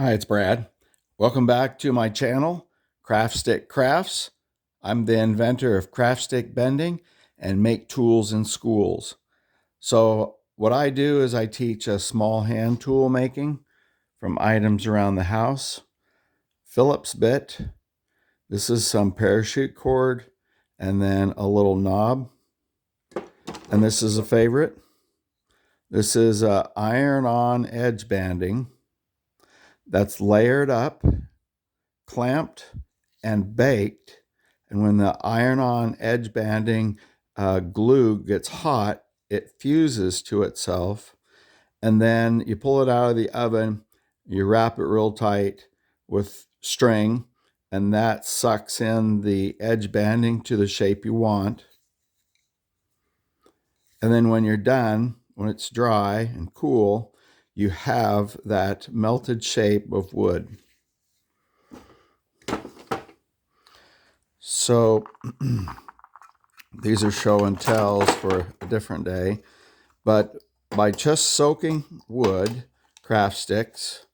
Hi, it's Brad. Welcome back to my channel, Craft Stick Crafts. I'm the inventor of craft stick bending and make tools in schools. So what I do is I teach a small hand tool making from items around the house. Phillips bit. This is some parachute cord and then a little knob. And this is a favorite. This is iron-on edge banding that's layered up, clamped, and baked. And when the iron-on edge banding glue gets hot, it fuses to itself. And then you pull it out of the oven, you wrap it real tight with string, and that sucks in the edge banding to the shape you want. And then when you're done, when it's dry and cool, you have that melted shape of wood. So these are show and tells for a different day, but by just soaking wood, craft sticks,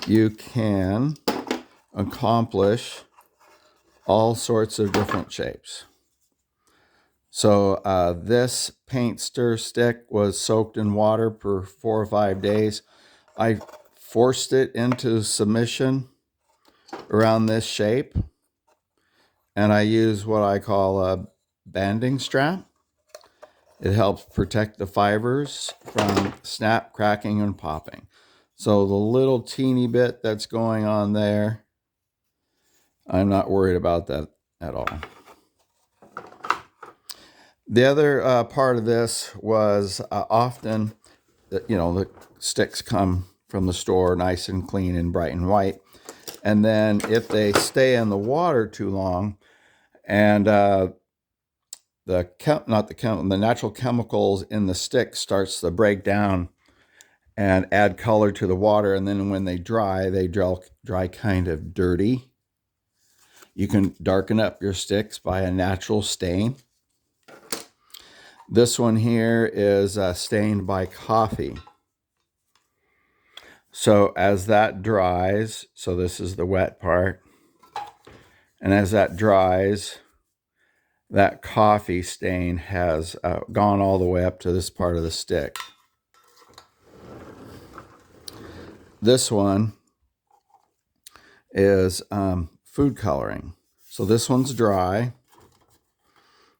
you can accomplish all sorts of different shapes. So this paint stir stick was soaked in water for 4 or 5 days. I forced it into submission around this shape, and I use what I call a banding strap. It helps protect the fibers from snap, cracking, and popping. So the little teeny bit that's going on there, I'm not worried about that at all. The other part of this was often, the sticks come from the store nice and clean and bright and white. And then if they stay in the water too long and the natural chemicals in the stick starts to break down and add color to the water, and then when they dry kind of dirty. You can darken up your sticks by a natural stain. This one here is stained by coffee. So as that dries, so this is the wet part, and as that dries, that coffee stain has gone all the way up to this part of the stick. This one is food coloring. So this one's dry,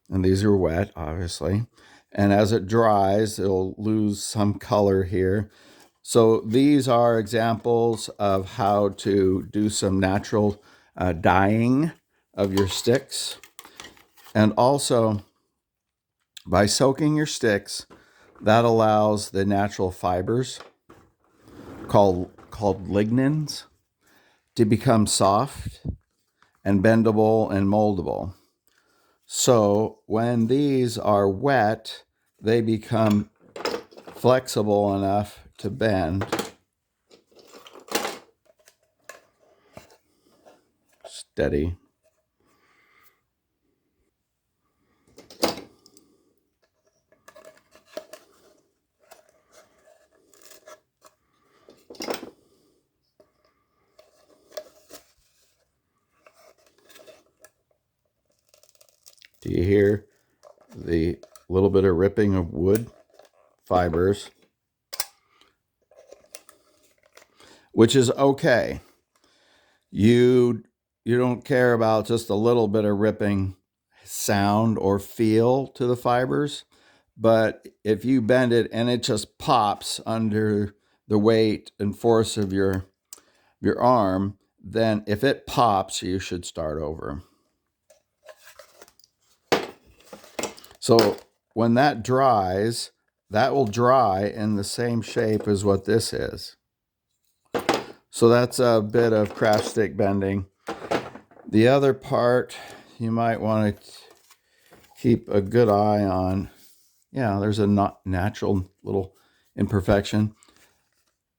and these are wet, obviously. And as it dries, it'll lose some color here. So these are examples of how to do some natural dyeing of your sticks. And also, by soaking your sticks, that allows the natural fibers called lignins to become soft and bendable and moldable. So when these are wet, they become flexible enough to bend. Steady. Do you hear the little bit of ripping of wood fibers? Which is okay. You don't care about just a little bit of ripping sound or feel to the fibers, but if you bend it and it just pops under the weight and force of your arm, then if it pops, you should start over. So when that dries, that will dry in the same shape as what this is. So that's a bit of craft stick bending. The other part you might want to keep a good eye on. Yeah, there's a natural little imperfection.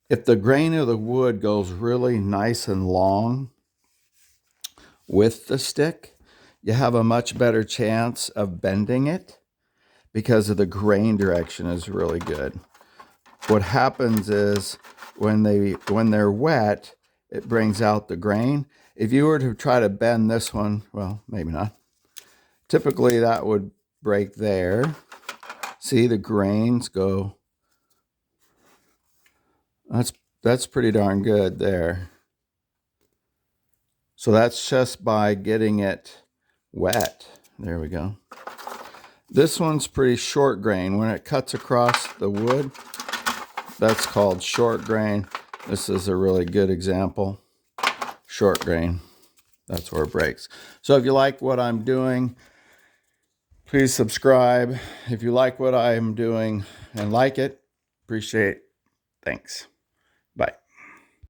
If the grain of the wood goes really nice and long with the stick, you have a much better chance of bending it because of the grain direction is really good. What happens is when they're wet, it brings out the grain. If you were to try to bend this one, well, maybe not. Typically that would break there. See, the grains go. That's pretty darn good there. So that's just by getting it wet. There we go. This one's pretty short grain. When it cuts across the wood, that's called short grain. This is a really good example. Short grain. That's where it breaks. So if you like what I'm doing, please subscribe. If you like what I'm doing and like it, appreciate it. Thanks.